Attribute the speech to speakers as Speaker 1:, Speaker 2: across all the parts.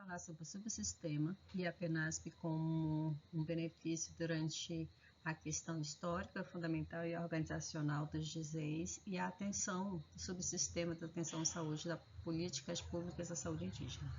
Speaker 1: falar sobre o subsistema e a PNASP como um benefício durante a questão histórica, fundamental e organizacional dos GISEIs e a atenção do subsistema da atenção à saúde das políticas públicas da saúde indígena.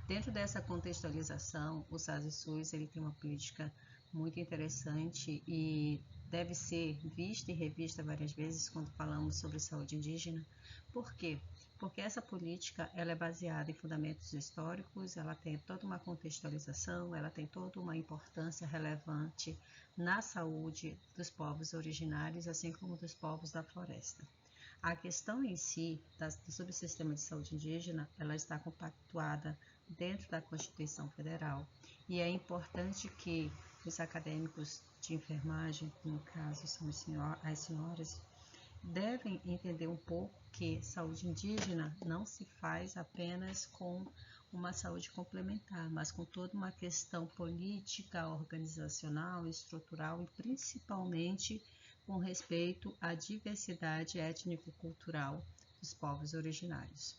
Speaker 1: Dentro dessa contextualização, o SASI-SUS ele tem uma política muito interessante e deve ser vista e revista várias vezes quando falamos sobre saúde indígena. Por quê? Porque essa política ela é baseada em fundamentos históricos, ela tem toda uma contextualização, ela tem toda uma importância relevante na saúde dos povos originários, assim como dos povos da floresta. A questão em si do subsistema de saúde indígena, ela está compactuada dentro da Constituição Federal e é importante que os acadêmicos de enfermagem, no caso são as senhoras, devem entender um pouco que saúde indígena não se faz apenas com uma saúde complementar, mas com toda uma questão política, organizacional, estrutural e principalmente com respeito à diversidade étnico-cultural dos povos originários.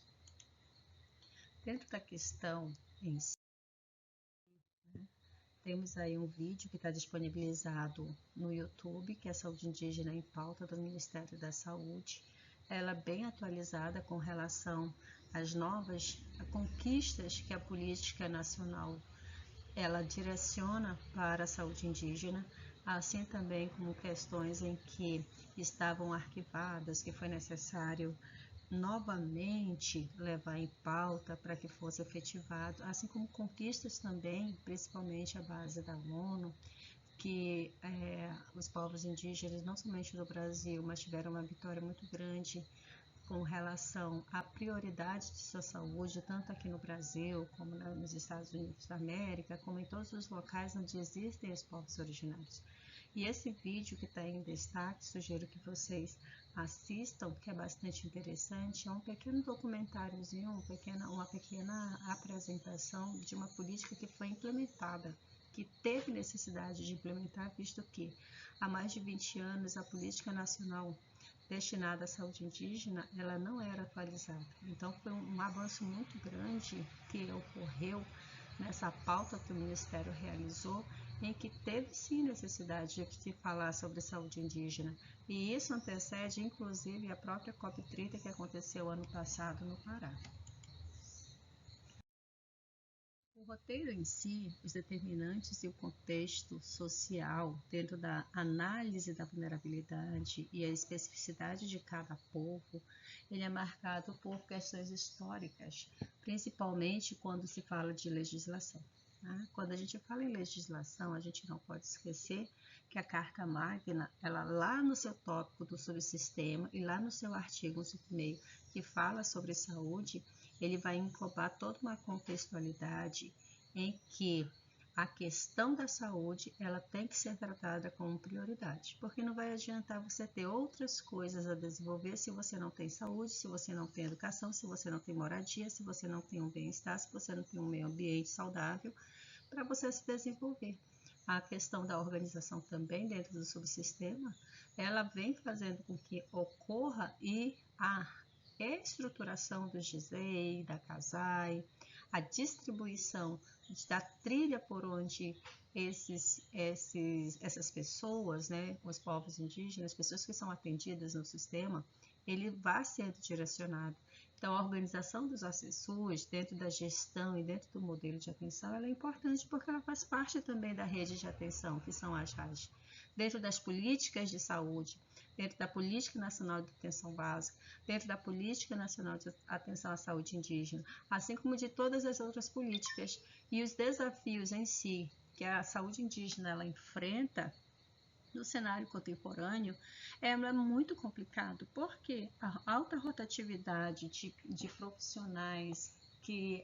Speaker 1: Dentro da questão em si, temos aí um vídeo que está disponibilizado no YouTube, que é Saúde Indígena em Pauta do Ministério da Saúde. Ela é bem atualizada com relação às novas conquistas que a política nacional ela direciona para a saúde indígena, assim também como questões em que estavam arquivadas, que foi necessário novamente levar em pauta para que fosse efetivado, assim como conquistas também, principalmente a base da ONU, que os povos indígenas, não somente do Brasil, mas tiveram uma vitória muito grande com relação à prioridade de sua saúde, tanto aqui no Brasil, como nos Estados Unidos da América, como em todos os locais onde existem os povos originários. E esse vídeo que está em destaque, sugiro que vocês assistam, que é bastante interessante. É um pequeno documentáriozinho, uma pequena apresentação de uma política que foi implementada, que teve necessidade de implementar, visto que há mais de 20 anos a política nacional destinada à saúde indígena, ela não era atualizada. Então foi um avanço muito grande que ocorreu nessa pauta que o Ministério realizou, em que teve sim necessidade de se falar sobre saúde indígena. E isso antecede, inclusive, a própria COP30 que aconteceu ano passado no Pará. O roteiro em si, os determinantes e o contexto social dentro da análise da vulnerabilidade e a especificidade de cada povo, ele é marcado por questões históricas, principalmente quando se fala de legislação. Quando a gente fala em legislação, a gente não pode esquecer que a Carta Magna, ela lá no seu tópico do subsistema e lá no seu artigo 1º, que fala sobre saúde, ele vai englobar toda uma contextualidade em que a questão da saúde ela tem que ser tratada como prioridade, porque não vai adiantar você ter outras coisas a desenvolver se você não tem saúde, se você não tem educação, se você não tem moradia, se você não tem um bem-estar, se você não tem um meio ambiente saudável para você se desenvolver. A questão da organização também dentro do subsistema, ela vem fazendo com que ocorra e a estruturação do GISEI, da CASAI, a distribuição da trilha por onde essas pessoas, né, os povos indígenas, pessoas que são atendidas no sistema, ele vai sendo direcionado. Então, a organização dos ACSUS, dentro da gestão e dentro do modelo de atenção, ela é importante porque ela faz parte também da rede de atenção, que são as RAS. Dentro das políticas de saúde, dentro da Política Nacional de Atenção Básica, dentro da Política Nacional de Atenção à Saúde Indígena, assim como de todas as outras políticas. E os desafios em si que a saúde indígena ela enfrenta no cenário contemporâneo é muito complicado, porque a alta rotatividade de profissionais que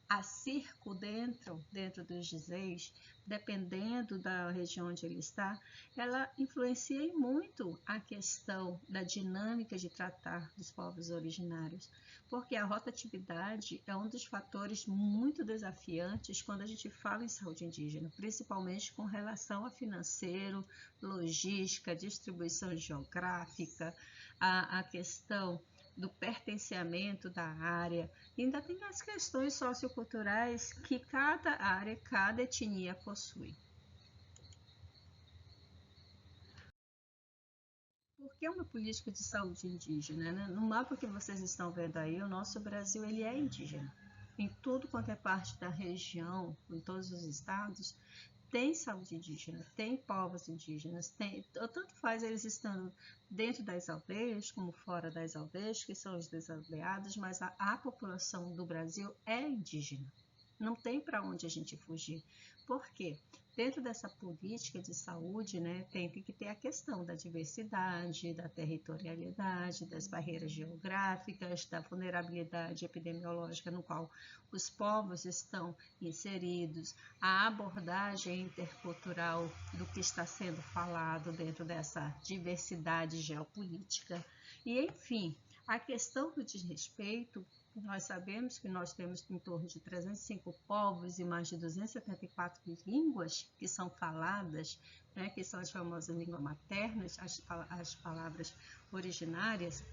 Speaker 1: há circo dentro dos GISEIs, dependendo da região onde ele está, ela influencia muito a questão da dinâmica de tratar dos povos originários, porque a rotatividade é um dos fatores muito desafiantes quando a gente fala em saúde indígena, principalmente com relação a financeiro, logística, distribuição geográfica, a questão do pertencimento da área. E ainda tem as questões socioculturais que cada área, cada etnia possui. Por que uma política de saúde indígena, né? No mapa que vocês estão vendo aí, o nosso Brasil ele é indígena. Em tudo quanto é parte da região, em todos os estados, tem saúde indígena, tem povos indígenas, tanto faz eles estando dentro das aldeias como fora das aldeias, que são os desaldeados, mas a população do Brasil é indígena. Não tem para onde a gente fugir. Por quê? Dentro dessa política de saúde, né, tem que ter a questão da diversidade, da territorialidade, das barreiras geográficas, da vulnerabilidade epidemiológica no qual os povos estão inseridos, a abordagem intercultural do que está sendo falado dentro dessa diversidade geopolítica e, enfim, a questão do desrespeito. Nós sabemos que nós temos em torno de 305 povos e mais de 274 línguas que são faladas, né, que são as famosas línguas maternas, as palavras originárias,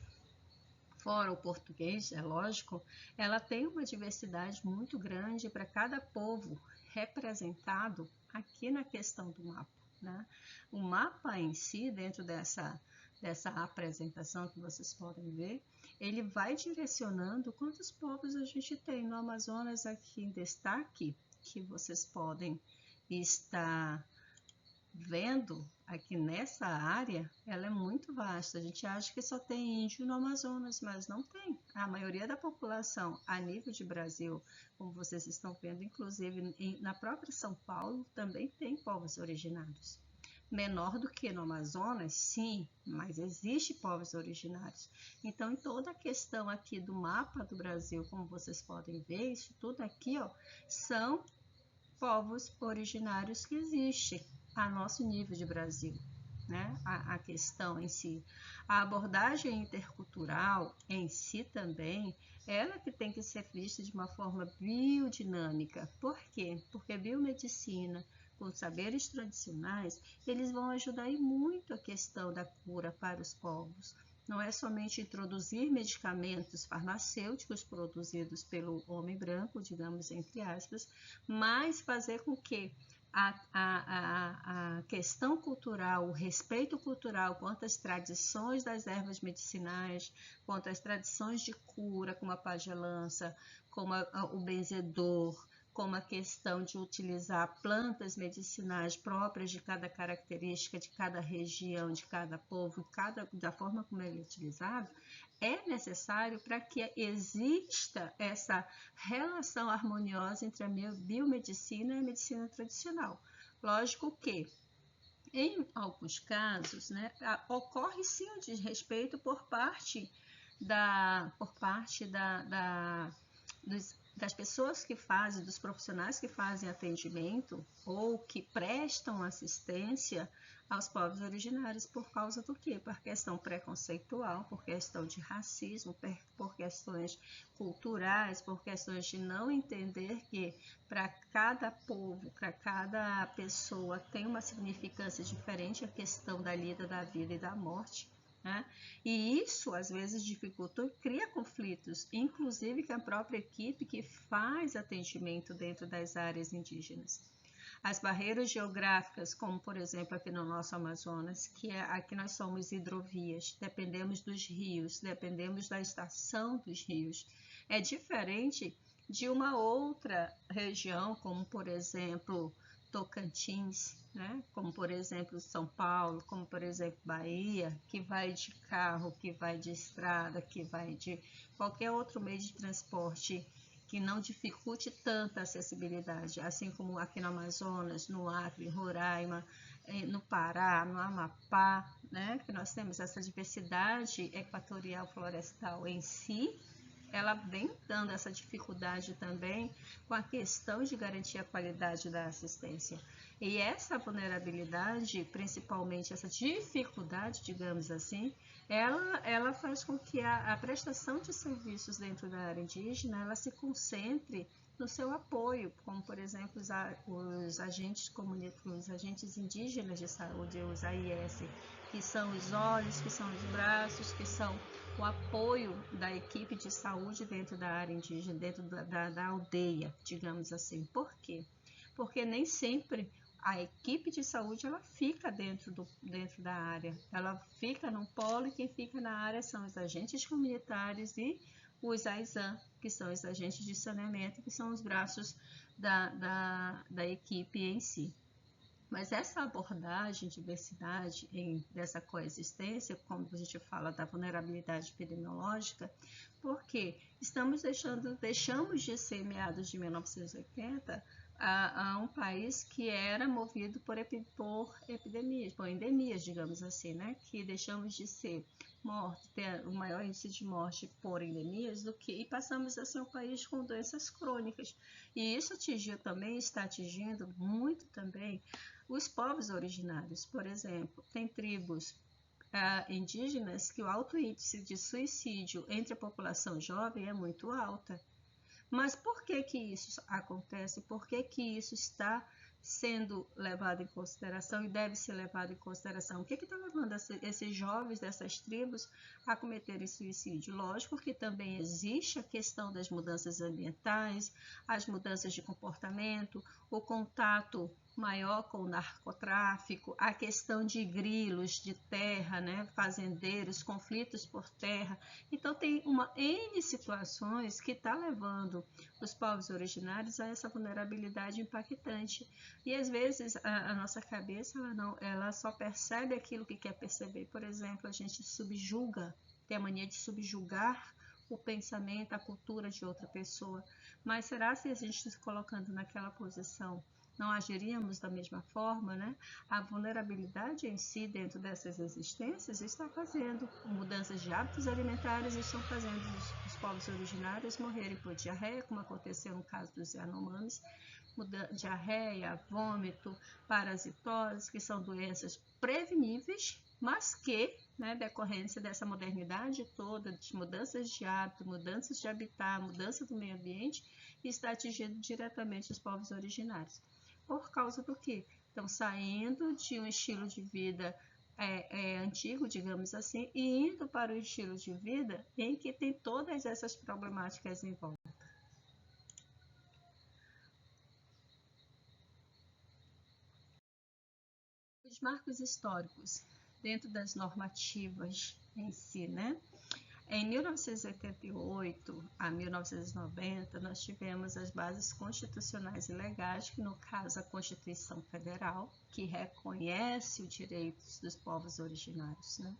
Speaker 1: fora o português, é lógico, ela tem uma diversidade muito grande para cada povo representado aqui na questão do mapa, né? O mapa em si, dentro dessa apresentação que vocês podem ver, ele vai direcionando quantos povos a gente tem no Amazonas aqui em destaque, que vocês podem estar vendo aqui nessa área, ela é muito vasta. A gente acha que só tem índio no Amazonas, mas não tem. A maioria da população a nível de Brasil, como vocês estão vendo, inclusive na própria São Paulo, também tem povos originários. Menor do que no Amazonas, sim, mas existe povos originários. Então, em toda a questão aqui do mapa do Brasil, como vocês podem ver, isso tudo aqui, ó, são povos originários que existem a nosso nível de Brasil, né? A questão em si, a abordagem intercultural em si também, ela que tem que ser vista de uma forma biodinâmica. Por quê? Porque biomedicina, com saberes tradicionais, eles vão ajudar muito a questão da cura para os povos. Não é somente introduzir medicamentos farmacêuticos produzidos pelo homem branco, digamos entre aspas, mas fazer com que a questão cultural, o respeito cultural quanto às tradições das ervas medicinais, quanto às tradições de cura, como a pagelança, como o benzedor, como a questão de utilizar plantas medicinais próprias de cada característica, de cada região, de cada povo, da forma como ele é utilizado, é necessário para que exista essa relação harmoniosa entre a biomedicina e a medicina tradicional. Lógico que, em alguns casos, né, ocorre sim o desrespeito por parte das pessoas que fazem, dos profissionais que fazem atendimento ou que prestam assistência aos povos originários por causa do quê? Por questão preconceitual, por questão de racismo, por questões culturais, por questões de não entender que para cada povo, para cada pessoa tem uma significância diferente a questão da lida, da vida e da morte. Né? E isso às vezes dificulta e cria conflitos, inclusive com a própria equipe que faz atendimento dentro das áreas indígenas. As barreiras geográficas, como por exemplo aqui no nosso Amazonas, que aqui nós somos hidrovias, dependemos dos rios, dependemos da estação dos rios. É diferente de uma outra região, como por exemplo Tocantins, né? Como por exemplo São Paulo, como por exemplo Bahia, que vai de carro, que vai de estrada, que vai de qualquer outro meio de transporte que não dificulte tanta acessibilidade, assim como aqui no Amazonas, no Acre, Roraima, no Pará, no Amapá, né? Que nós temos essa diversidade equatorial florestal em si, ela vem dando essa dificuldade também com a questão de garantir a qualidade da assistência. E essa vulnerabilidade, principalmente essa dificuldade, digamos assim, ela faz com que a prestação de serviços dentro da área indígena ela se concentre no seu apoio, como por exemplo os agentes comunitários, os agentes indígenas de saúde, os AIS, que são os olhos, que são os braços, que são o apoio da equipe de saúde dentro da área indígena, dentro da aldeia, digamos assim. Por quê? Porque nem sempre a equipe de saúde ela fica dentro da área, ela fica num polo e quem fica na área são os agentes comunitários e os AISAN, que são os agentes de saneamento, que são os braços da equipe em si. Mas essa abordagem de diversidade, dessa coexistência, como a gente fala da vulnerabilidade epidemiológica, porque deixamos de ser, meados de 1980, a um país que era movido por epidemias, por endemias, digamos assim, né? Que deixamos de ser ter o maior índice de morte por endemias e passamos a ser um país com doenças crônicas. E isso está atingindo muito também os povos originários. Por exemplo, tem tribos indígenas que o alto índice de suicídio entre a população jovem é muito alta. Mas por que que isso acontece? Por que que isso está sendo levado em consideração e deve ser levado em consideração? O que está levando esses jovens dessas tribos a cometerem suicídio? Lógico que também existe a questão das mudanças ambientais, as mudanças de comportamento, o contato maior com o narcotráfico, a questão de grilos de terra, né, fazendeiros, conflitos por terra. Então tem uma N situações que está levando os povos originários a essa vulnerabilidade impactante. E às vezes a nossa cabeça ela só percebe aquilo que quer perceber. Por exemplo, a gente subjuga, tem a mania de subjugar o pensamento, a cultura de outra pessoa. Mas será se a gente se colocando naquela posição não agiríamos da mesma forma, né? A vulnerabilidade em si, dentro dessas existências, está fazendo mudanças de hábitos alimentares, estão fazendo os povos originários morrerem por diarreia, como aconteceu no caso dos Yanomamis, diarreia, vômito, parasitose, que são doenças preveníveis, mas que, né, decorrência dessa modernidade toda, de mudanças de hábito, mudanças de habitat, mudança do meio ambiente, está atingindo diretamente os povos originários. Por causa do quê? Estão saindo de um estilo de vida antigo, digamos assim, e indo para o estilo de vida em que tem todas essas problemáticas em volta. Os marcos históricos, dentro das normativas em si, né? Em 1988 a 1990, nós tivemos as bases constitucionais e legais, que no caso a Constituição Federal, que reconhece os direitos dos povos originários, né?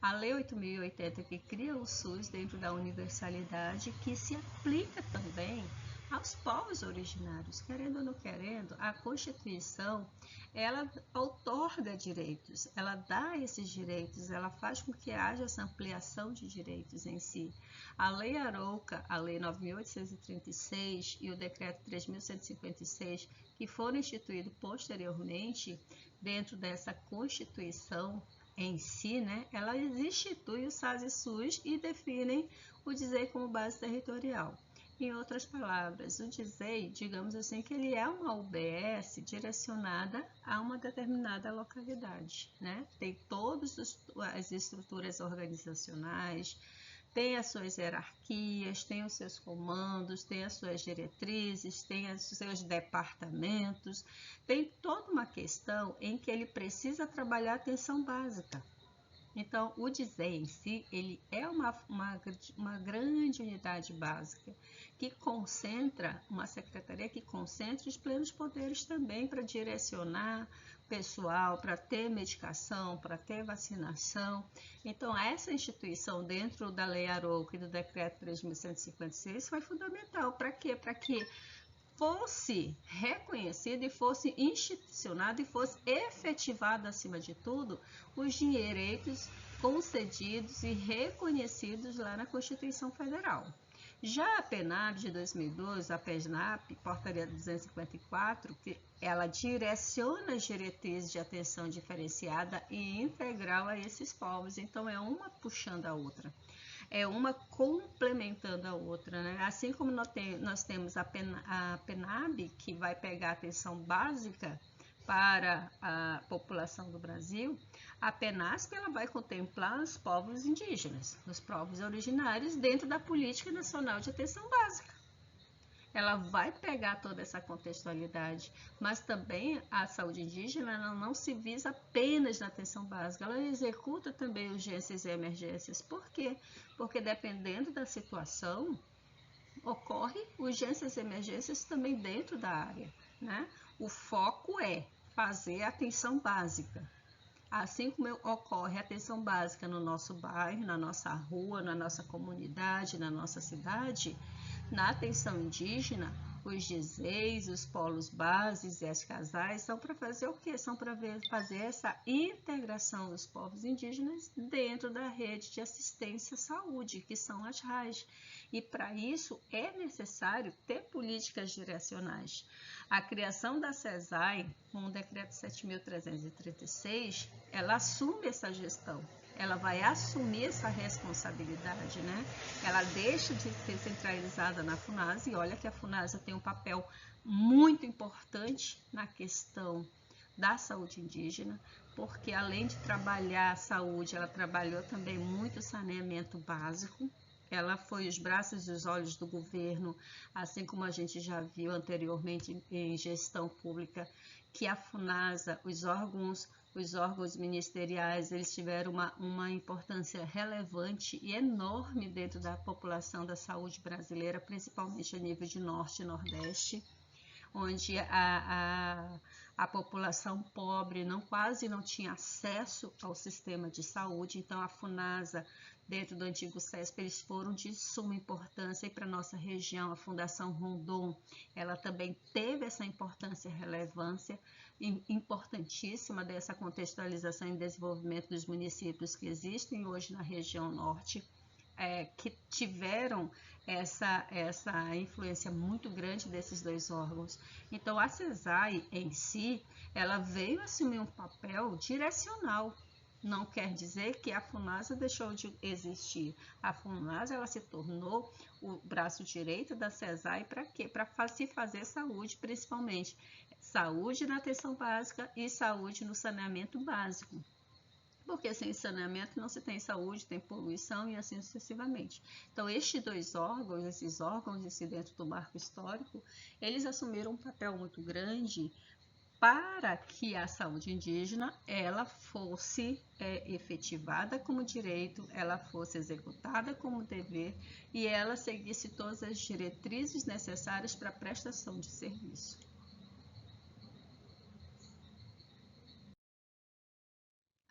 Speaker 1: A Lei 8.080, que cria o SUS dentro da universalidade, que se aplica também aos povos originários. Querendo ou não querendo, a Constituição, ela outorga direitos, ela dá esses direitos, ela faz com que haja essa ampliação de direitos em si. A Lei Arouca, a Lei 9.836 e o Decreto 3.156, que foram instituídos posteriormente dentro dessa Constituição em si, né, ela institui o SAS e SUS e definem o DISEI como base territorial. Em outras palavras, o DISEI, digamos assim, que ele é uma UBS direcionada a uma determinada localidade, né? Tem todas as estruturas organizacionais, tem as suas hierarquias, tem os seus comandos, tem as suas diretrizes, tem os seus departamentos, tem toda uma questão em que ele precisa trabalhar a atenção básica. Então, o DISEI em si, ele é uma grande unidade básica que concentra, uma secretaria que concentra os plenos poderes também para direcionar pessoal, para ter medicação, para ter vacinação. Então, essa instituição dentro da Lei Arouca e do Decreto 3.156 foi fundamental. Para quê? Para que fosse reconhecido e fosse institucionado e fosse efetivado, acima de tudo, os direitos concedidos e reconhecidos lá na Constituição Federal. Já a PENAB de 2012, a PESNAP, Portaria 254, que ela direciona as diretrizes de atenção diferenciada e integral a esses povos. Então, é uma puxando a outra. É uma complementando a outra, né? Assim como nós temos a PENAB, que vai pegar a atenção básica para a população do Brasil, a PNASP ela vai contemplar os povos indígenas, os povos originários dentro da Política Nacional de Atenção Básica. Ela vai pegar toda essa contextualidade, mas também a saúde indígena ela não se visa apenas na atenção básica, ela executa também urgências e emergências. Por quê? Porque dependendo da situação, ocorre urgências e emergências também dentro da área, né? O foco é fazer a atenção básica. Assim como ocorre a atenção básica no nosso bairro, na nossa rua, na nossa comunidade, na nossa cidade, na atenção indígena, os DISEIs, os polos bases e as casais são para fazer o quê? São para fazer essa integração dos povos indígenas dentro da rede de assistência à saúde, que são as RAIs. E para isso é necessário ter políticas direcionais. A criação da CESAI, com o decreto 7.336, ela assume essa gestão. Ela vai assumir essa responsabilidade, né? Ela deixa de ser centralizada na FUNASA, e olha que a FUNASA tem um papel muito importante na questão da saúde indígena, porque além de trabalhar a saúde, ela trabalhou também muito o saneamento básico. Ela foi os braços e os olhos do governo, assim como a gente já viu anteriormente em gestão pública, que a FUNASA, os órgãos ministeriais, eles tiveram uma importância relevante e enorme dentro da população da saúde brasileira, principalmente a nível de Norte e Nordeste, onde a população pobre quase não tinha acesso ao sistema de saúde. Então a FUNASA, dentro do antigo CESP, eles foram de suma importância, e para a nossa região, a Fundação Rondon, ela também teve essa importância e relevância importantíssima dessa contextualização e desenvolvimento dos municípios que existem hoje na região norte, que tiveram essa influência muito grande desses dois órgãos. Então a CESAI em si, ela veio assumir um papel direcional. Não quer dizer que a FUNASA deixou de existir. A FUNASA ela se tornou o braço direito da CESAI para quê? Para se fazer saúde, principalmente saúde na atenção básica e saúde no saneamento básico. Porque sem saneamento não se tem saúde, tem poluição e assim sucessivamente. Então, esses órgãos dentro do marco histórico, eles assumiram um papel muito grande para que a saúde indígena ela fosse efetivada como direito, ela fosse executada como dever e ela seguisse todas as diretrizes necessárias para a prestação de serviço.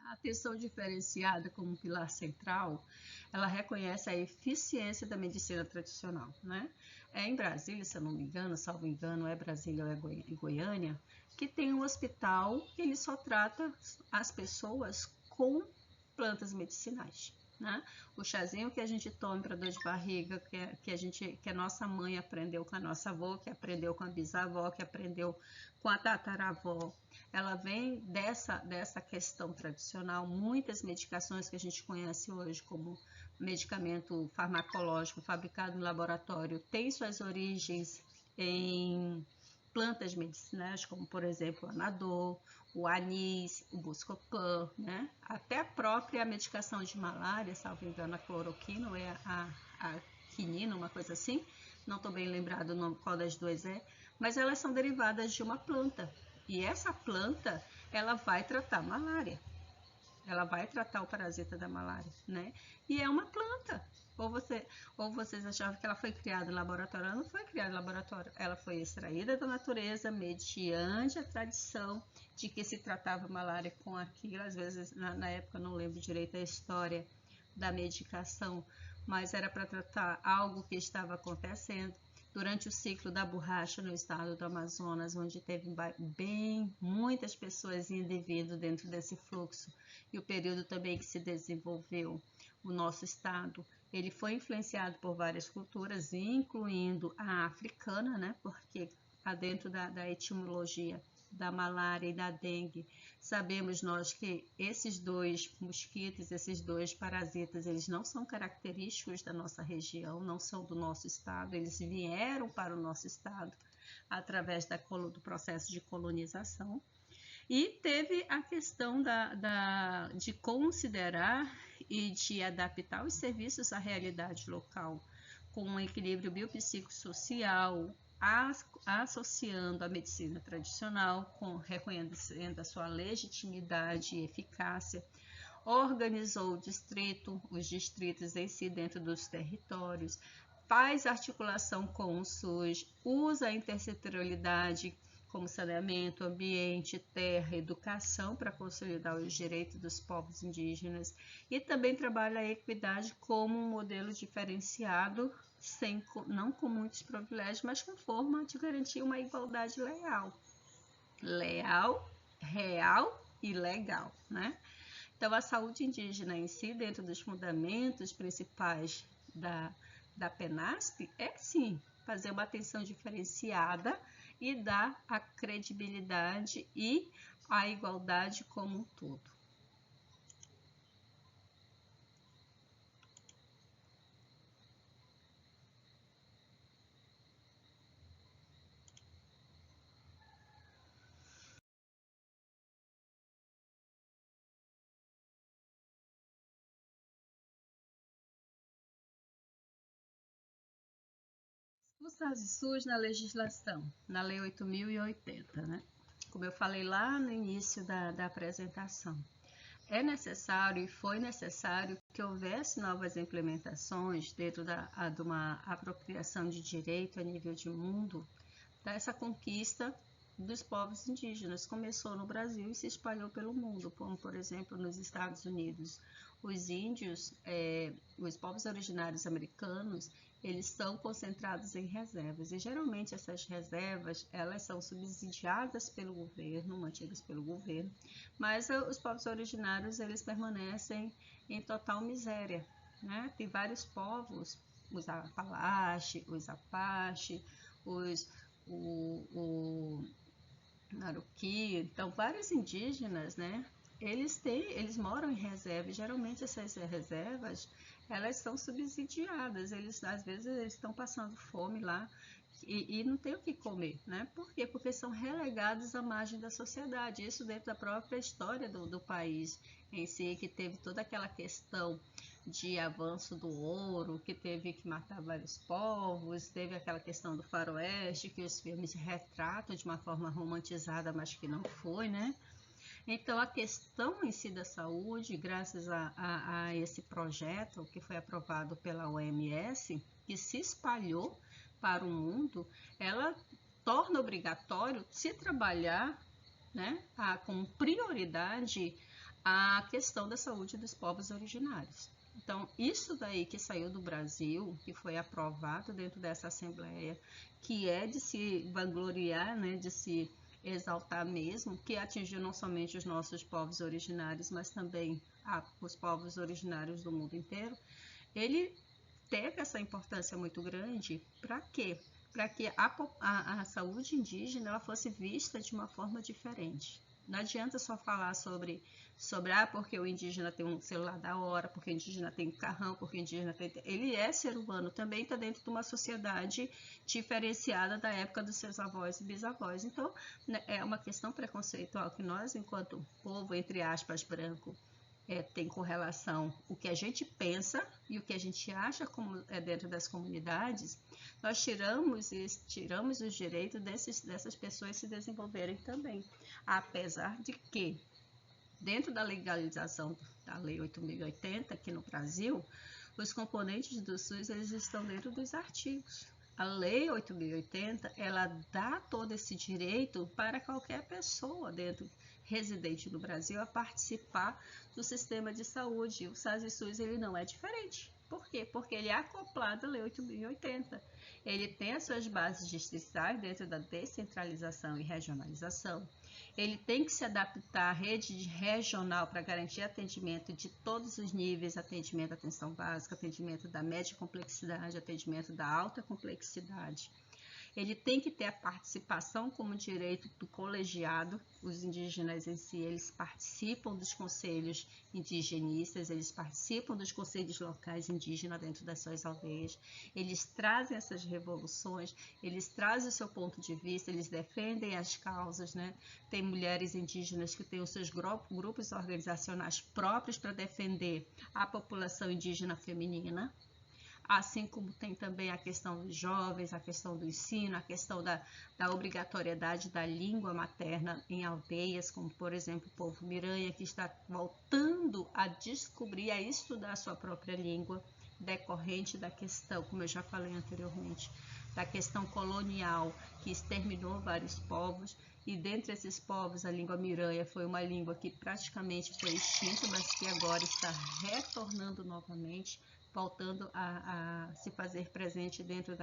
Speaker 1: A atenção diferenciada como pilar central, ela reconhece a eficiência da medicina tradicional, né? Em Brasília, se eu não me engano, salvo engano, é Brasília ou é Goiânia, que tem um hospital que ele só trata as pessoas com plantas medicinais, né? O chazinho que a gente toma para dor de barriga, que a nossa mãe aprendeu com a nossa avó, que aprendeu com a bisavó, que aprendeu com a tataravó, ela vem dessa questão tradicional. Muitas medicações que a gente conhece hoje como medicamento farmacológico fabricado no laboratório tem suas origens em plantas medicinais, como por exemplo o anador, o anis, o buscopan, né? Até a própria medicação de malária, salvo engano, a cloroquina ou a quinina, uma coisa assim, não estou bem lembrado o nome, qual das duas é, mas elas são derivadas de uma planta, e essa planta ela vai tratar malária, ela vai tratar o parasita da malária, né? E é uma planta. Ou vocês achavam que ela foi criada em laboratório? Ela não foi criada em laboratório. Ela foi extraída da natureza mediante a tradição de que se tratava malária com aquilo. Às vezes, na época, eu não lembro direito a história da medicação, mas era para tratar algo que estava acontecendo durante o ciclo da borracha no estado do Amazonas, onde teve muitas pessoas indo e vindo dentro desse fluxo, e o período também que se desenvolveu o nosso estado, ele foi influenciado por várias culturas, incluindo a africana, né? Porque dentro da etimologia da malária e da dengue, sabemos nós que esses dois mosquitos, esses dois parasitas, eles não são característicos da nossa região, não são do nosso estado, eles vieram para o nosso estado através do processo de colonização. E teve a questão de considerar e de adaptar os serviços à realidade local, com um equilíbrio biopsicossocial, associando a medicina tradicional, reconhecendo a sua legitimidade e eficácia. Organizou os distritos em si dentro dos territórios, faz articulação com o SUS, usa a intersetorialidade como saneamento, ambiente, terra, educação para consolidar os direitos dos povos indígenas e também trabalha a equidade como um modelo diferenciado, não com muitos privilégios, mas com forma de garantir uma igualdade real e legal, né? Então, a saúde indígena em si, dentro dos fundamentos principais da PENASP, é sim fazer uma atenção diferenciada e dar a credibilidade e a igualdade como um todo. O SUS na legislação, na Lei 8.080, né? Como eu falei lá no início da apresentação, é necessário e foi necessário que houvesse novas implementações dentro de uma apropriação de direito a nível de mundo, dessa conquista dos povos indígenas. Começou no Brasil e se espalhou pelo mundo, como por exemplo nos Estados Unidos. Os índios, os povos originários americanos, eles estão concentrados em reservas e geralmente essas reservas elas são subsidiadas pelo governo, mantidas pelo governo, mas os povos originários eles permanecem em total miséria, né? Tem vários povos, os Apalache, os Apache, o Naruki, então vários indígenas, né? Eles moram em reserva e geralmente essas reservas elas são subsidiadas, às vezes eles estão passando fome lá e não tem o que comer, né? Por quê? Porque são relegados à margem da sociedade, isso dentro da própria história do país em si, que teve toda aquela questão de avanço do ouro, que teve que matar vários povos, teve aquela questão do faroeste, que os filmes retratam de uma forma romantizada, mas que não foi, né? Então, a questão em si da saúde, graças a esse projeto que foi aprovado pela OMS, que se espalhou para o mundo, ela torna obrigatório se trabalhar, né, com prioridade a questão da saúde dos povos originários. Então, isso daí que saiu do Brasil, que foi aprovado dentro dessa Assembleia, que é de se vangloriar, né, de se exaltar mesmo, que atingiu não somente os nossos povos originários, mas também os povos originários do mundo inteiro, ele teve essa importância muito grande. Para quê? Para que a saúde indígena ela fosse vista de uma forma diferente. Não adianta só falar sobre porque o indígena tem um celular da hora, porque o indígena tem um carrão, porque o indígena tem... Ele é ser humano, também está dentro de uma sociedade diferenciada da época dos seus avós e bisavós. Então, né, é uma questão preconceitual que nós, enquanto povo, entre aspas, branco, tem correlação o que a gente pensa e o que a gente acha como dentro das comunidades, nós tiramos os direitos dessas pessoas se desenvolverem também. Apesar de que, dentro da legalização da Lei 8.080 aqui no Brasil, os componentes do SUS eles estão dentro dos artigos. A Lei 8.080 ela dá todo esse direito para qualquer pessoa residente no Brasil a participar do sistema de saúde. O SAS-SUS ele não é diferente. Por quê? Porque ele é acoplado à Lei 8.080. Ele tem as suas bases distritais dentro da descentralização e regionalização. Ele tem que se adaptar à rede regional para garantir atendimento de todos os níveis, atendimento da atenção básica, atendimento da média complexidade, atendimento da alta complexidade. Ele tem que ter a participação como direito do colegiado. Os indígenas em si, eles participam dos conselhos indigenistas, eles participam dos conselhos locais indígenas dentro das suas aldeias, eles trazem essas revoluções, eles trazem o seu ponto de vista, eles defendem as causas, né? Tem mulheres indígenas que têm os seus grupos organizacionais próprios para defender a população indígena feminina, assim como tem também a questão dos jovens, a questão do ensino, a questão da obrigatoriedade da língua materna em aldeias, como por exemplo o povo Miranha, que está voltando a descobrir, a estudar a sua própria língua, decorrente da questão, como eu já falei anteriormente, da questão colonial que exterminou vários povos, e dentre esses povos a língua Miranha foi uma língua que praticamente foi extinta, mas que agora está retornando novamente, voltando a se fazer presente dentro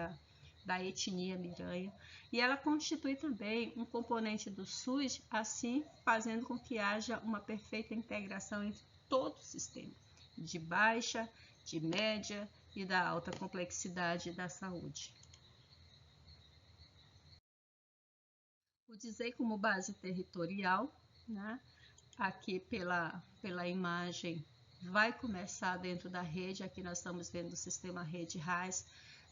Speaker 1: da etnia Miranha, e ela constitui também um componente do SUS, assim fazendo com que haja uma perfeita integração entre todo o sistema, de baixa, de média e da alta complexidade da saúde. O dizer como base territorial, né? Aqui pela imagem, vai começar dentro da rede. Aqui nós estamos vendo o sistema rede RAS,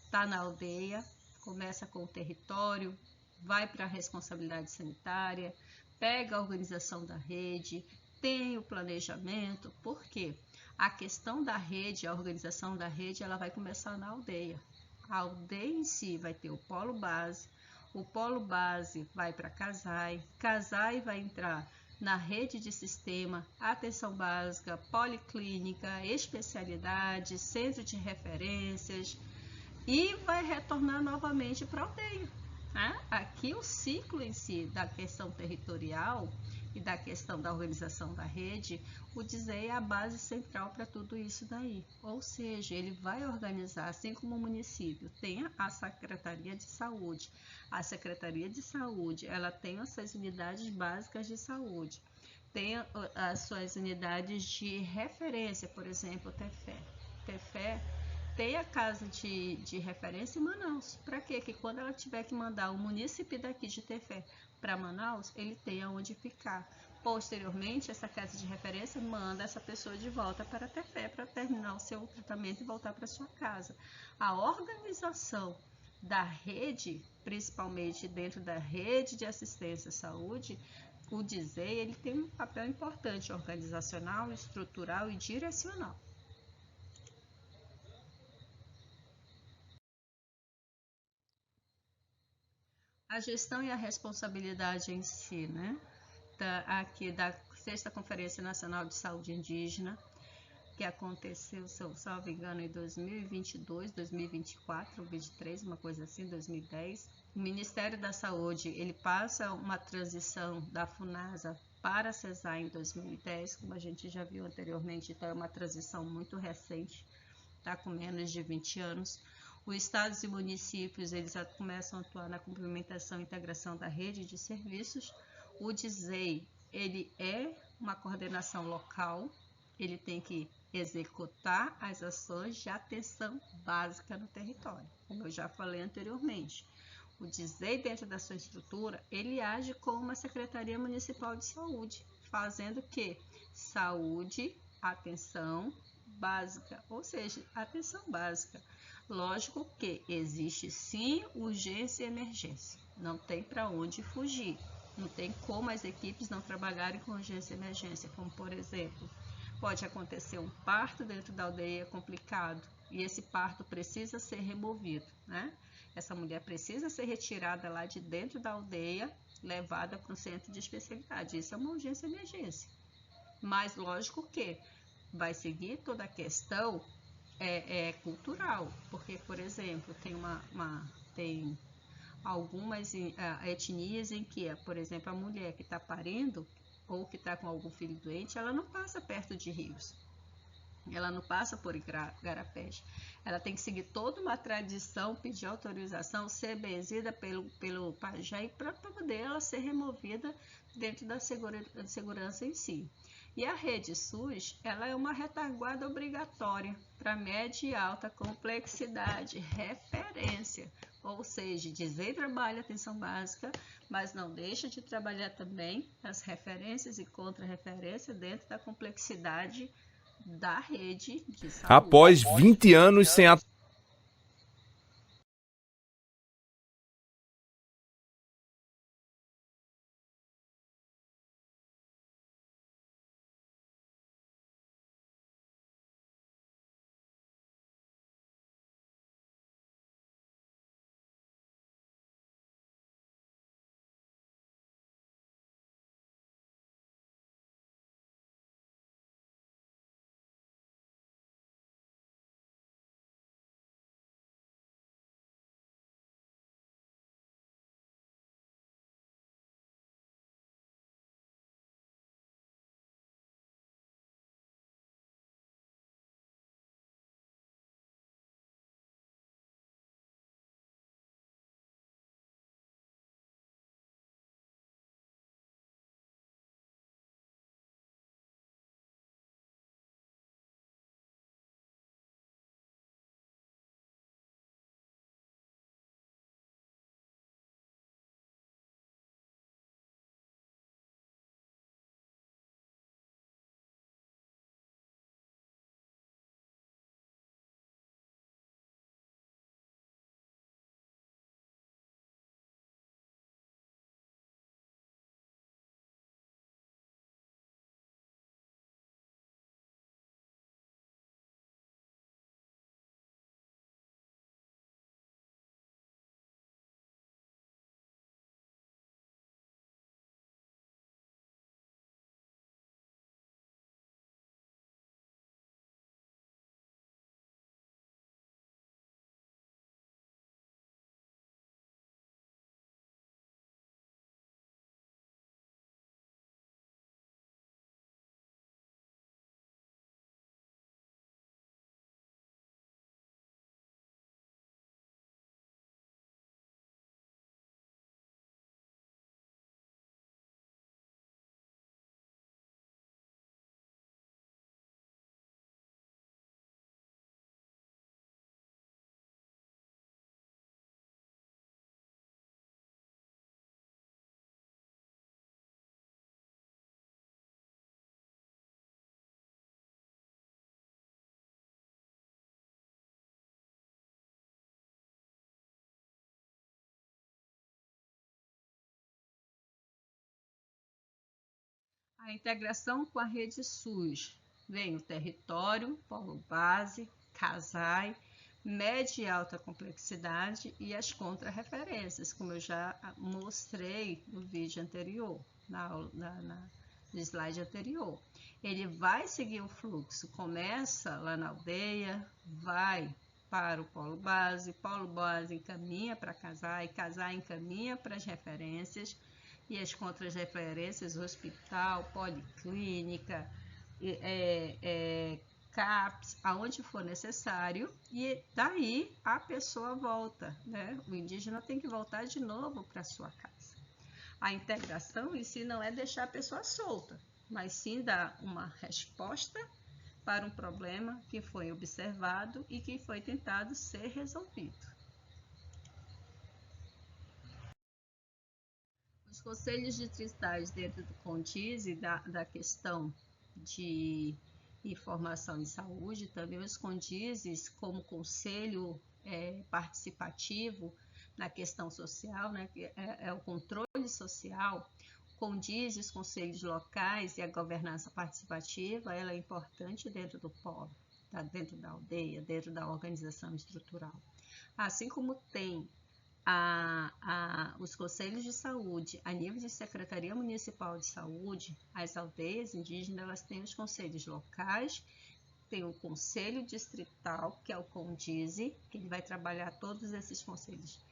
Speaker 1: está na aldeia, começa com o território, vai para a responsabilidade sanitária, pega a organização da rede, tem o planejamento. Por quê? A questão da rede, a organização da rede, ela vai começar na aldeia. A aldeia em si vai ter o polo base vai para Casai, Casai vai entrar na rede de sistema, atenção básica, policlínica, especialidade, centro de referências, e vai retornar novamente para a aldeia. Aqui o ciclo em si da questão territorial e da questão da organização da rede, o DISEI é a base central para tudo isso daí. Ou seja, ele vai organizar, assim como o município tem a Secretaria de Saúde. A Secretaria de Saúde, ela tem as suas unidades básicas de saúde, tem as suas unidades de referência, por exemplo, o TEFE tem a casa de referência em Manaus. Para quê? Que quando ela tiver que mandar o município daqui de Tefé para Manaus, ele tem aonde ficar. Posteriormente, essa casa de referência manda essa pessoa de volta para Tefé para terminar o seu tratamento e voltar para sua casa. A organização da rede, principalmente dentro da rede de assistência à saúde, o DISEI, ele tem um papel importante organizacional, estrutural e direcional. A gestão e a responsabilidade em si, né? Aqui da Sexta Conferência Nacional de Saúde Indígena, que aconteceu, se eu salvo engano, em 2022, 2024, 2023, uma coisa assim, 2010. O Ministério da Saúde, ele passa uma transição da FUNASA para a CESAR em 2010, como a gente já viu anteriormente, então é uma transição muito recente, está com menos de 20 anos. Os estados e municípios, eles começam a atuar na complementação e integração da rede de serviços. O DISEI, ele é uma coordenação local, ele tem que executar as ações de atenção básica no território, como eu já falei anteriormente. O DISEI, dentro da sua estrutura, ele age como uma Secretaria Municipal de Saúde, fazendo o quê? Saúde, atenção básica, ou seja, atenção básica. Lógico que existe sim urgência e emergência, não tem para onde fugir, não tem como as equipes não trabalharem com urgência e emergência, como por exemplo, pode acontecer um parto dentro da aldeia complicado e esse parto precisa ser removido, né? Essa mulher precisa ser retirada lá de dentro da aldeia, levada para um centro de especialidade, isso é uma urgência e emergência, mas lógico que vai seguir toda a questão cultural, porque, por exemplo, tem algumas etnias em que, por exemplo, a mulher que está parindo ou que está com algum filho doente, ela não passa perto de rios. ela não passa por igarapés. Ela tem que seguir toda uma tradição, pedir autorização, ser benzida pelo pajé para poder ela ser removida dentro da segurança em si. E a rede SUS, ela é uma retaguarda obrigatória para média e alta complexidade, referência, ou seja, dizer e trabalha atenção básica, mas não deixa de trabalhar também as referências e contra-referência dentro da complexidade da rede de saúde.
Speaker 2: Após 20 anos sem
Speaker 1: A integração com a rede SUS vem o território, polo base, CASAI, média e alta complexidade e as contrarreferências, como eu já mostrei no vídeo anterior, no slide anterior. Ele vai seguir o fluxo, começa lá na aldeia, vai para o polo base encaminha para CASAI, CASAI encaminha para as referências, e as contrarreferências, hospital, policlínica, CAPS, aonde for necessário, e daí a pessoa volta, né? O indígena tem que voltar de novo para sua casa. A integração em si não é deixar a pessoa solta, mas sim dar uma resposta para um problema que foi observado e que foi tentado ser resolvido. Os conselhos distritais dentro do CONDISE, da questão de informação em saúde, também os CONDISES como conselho participativo na questão social, né, que é o controle social, CONDISE, os conselhos locais e a governança participativa, ela é importante dentro do polo, tá? Dentro da aldeia, dentro da organização estrutural. Assim como tem os conselhos de saúde, a nível de Secretaria Municipal de Saúde, as aldeias indígenas, elas têm os conselhos locais, tem o conselho distrital, que é o CONDISE, que ele vai trabalhar todos esses conselhos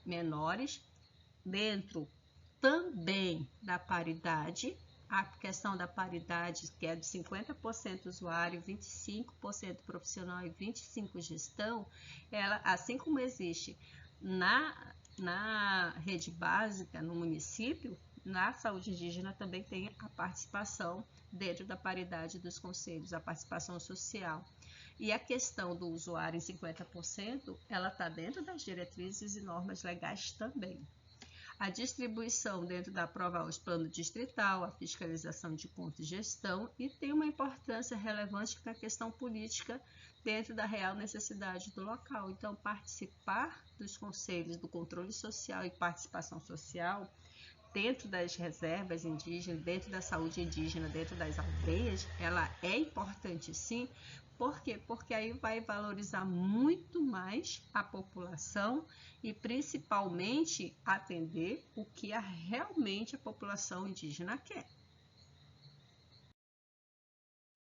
Speaker 1: menores, dentro também da paridade, a questão da paridade, que é de 50% usuário, 25% profissional e 25% gestão, ela, assim como existe na rede básica, no município, na saúde indígena também tem a participação dentro da paridade dos conselhos, a participação social. E a questão do usuário em 50%, ela está dentro das diretrizes e normas legais também. A distribuição dentro da prova, os plano distrital, a fiscalização de conta e gestão, e tem uma importância relevante para a questão política dentro da real necessidade do local. Então, participar dos conselhos do controle social e participação social dentro das reservas indígenas, dentro da saúde indígena, dentro das aldeias, ela é importante sim. Por quê? Porque aí vai valorizar muito mais a população e principalmente atender o que realmente a população indígena quer.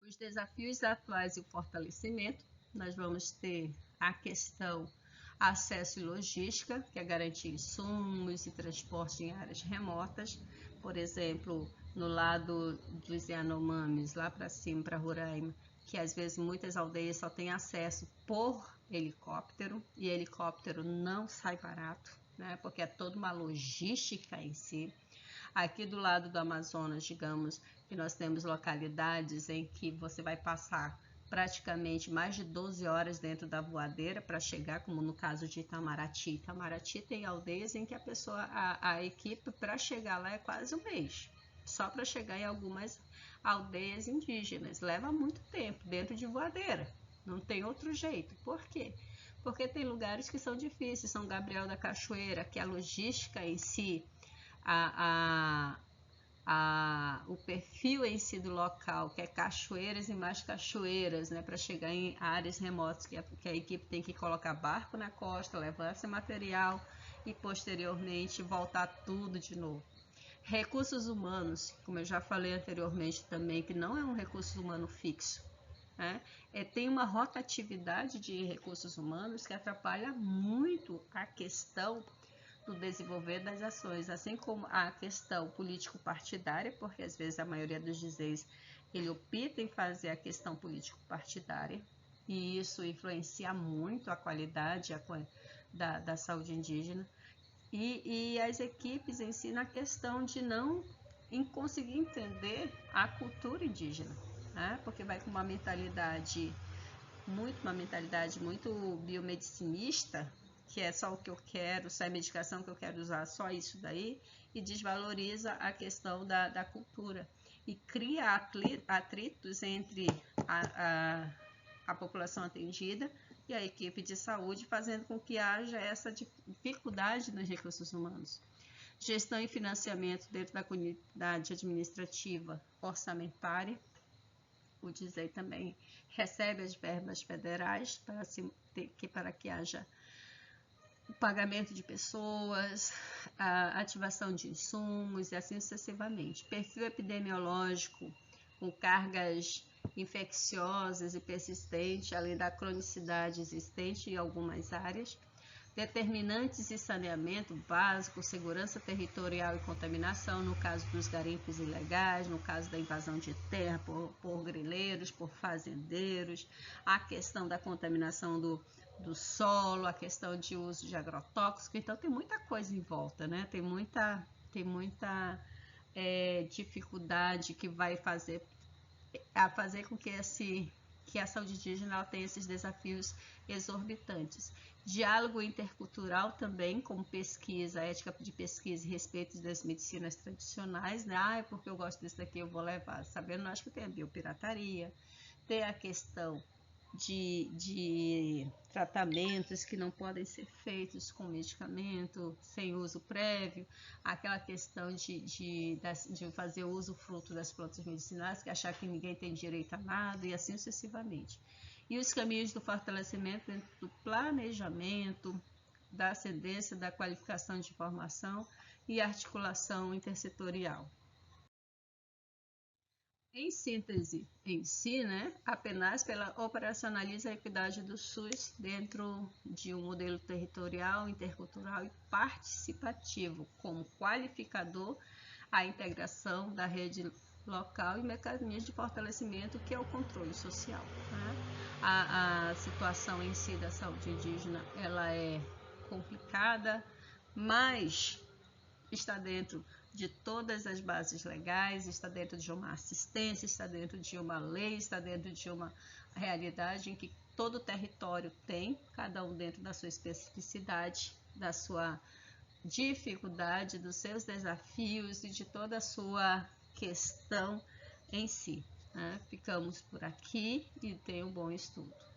Speaker 1: Os desafios atuais e o fortalecimento, nós vamos ter a questão acesso e logística, que é garantir insumos e transporte em áreas remotas, por exemplo, no lado dos Yanomamis, lá para cima, para Roraima, que às vezes muitas aldeias só têm acesso por helicóptero, e helicóptero não sai barato, né, porque é toda uma logística em si. Aqui do lado do Amazonas, digamos que nós temos localidades em que você vai passar praticamente mais de 12 horas dentro da voadeira para chegar, como no caso de Itamaraty. Itamaraty tem aldeias em que a equipe para chegar lá é quase um mês, só para chegar em algumas aldeias indígenas. Leva muito tempo dentro de voadeira, não tem outro jeito. Por quê? Porque tem lugares que são difíceis, São Gabriel da Cachoeira, que a logística em si, o perfil em si do local, que é cachoeiras e mais cachoeiras, né, para chegar em áreas remotas, que a equipe tem que colocar barco na costa, levar esse material e posteriormente voltar tudo de novo. Recursos humanos, como eu já falei anteriormente também, que não é um recurso humano fixo, né? Tem uma rotatividade de recursos humanos que atrapalha muito a questão do desenvolver das ações, assim como a questão político-partidária, porque às vezes a maioria dos dizeres ele opta em fazer a questão político-partidária, e isso influencia muito a qualidade da saúde indígena, e as equipes em si na questão de não conseguir entender a cultura indígena, né? Porque vai com uma mentalidade muito biomedicinista, que é só o que eu quero, só a medicação que eu quero usar, só isso daí, e desvaloriza a questão da cultura e cria atritos entre a população atendida e a equipe de saúde, fazendo com que haja essa dificuldade nos recursos humanos. Gestão e financiamento dentro da comunidade administrativa orçamentária. O DISEI também recebe as verbas federais para que haja o pagamento de pessoas, a ativação de insumos e assim sucessivamente. Perfil epidemiológico com cargas infecciosas e persistentes, além da cronicidade existente em algumas áreas. Determinantes e saneamento básico, segurança territorial e contaminação, no caso dos garimpos ilegais, no caso da invasão de terra por grileiros, por fazendeiros, a questão da contaminação do solo, a questão de uso de agrotóxico. Então tem muita coisa em volta, né? Tem muita dificuldade que vai fazer com que a saúde indígena tenha esses desafios exorbitantes. Diálogo intercultural também, como pesquisa, ética de pesquisa e respeito das medicinas tradicionais, né? É porque eu gosto desse daqui, eu vou levar. Sabendo, nós que tem a biopirataria, tem a questão de tratamentos que não podem ser feitos com medicamento, sem uso prévio, aquela questão de fazer uso fruto das plantas medicinais, que achar que ninguém tem direito a nada, e assim sucessivamente. E os caminhos do fortalecimento dentro do planejamento, da ascendência, da qualificação de formação e articulação intersetorial. Em síntese, em si, né, a PNASP operacionaliza a equidade do SUS dentro de um modelo territorial, intercultural e participativo, como qualificador a integração da rede local e mecanismos de fortalecimento, que é o controle social. Tá? A situação em si da saúde indígena, ela é complicada, mas está dentro de todas as bases legais, está dentro de uma assistência, está dentro de uma lei, está dentro de uma realidade em que todo território tem, cada um dentro da sua especificidade, da sua dificuldade, dos seus desafios e de toda a sua questão em si. Né? Ficamos por aqui e tenham um bom estudo.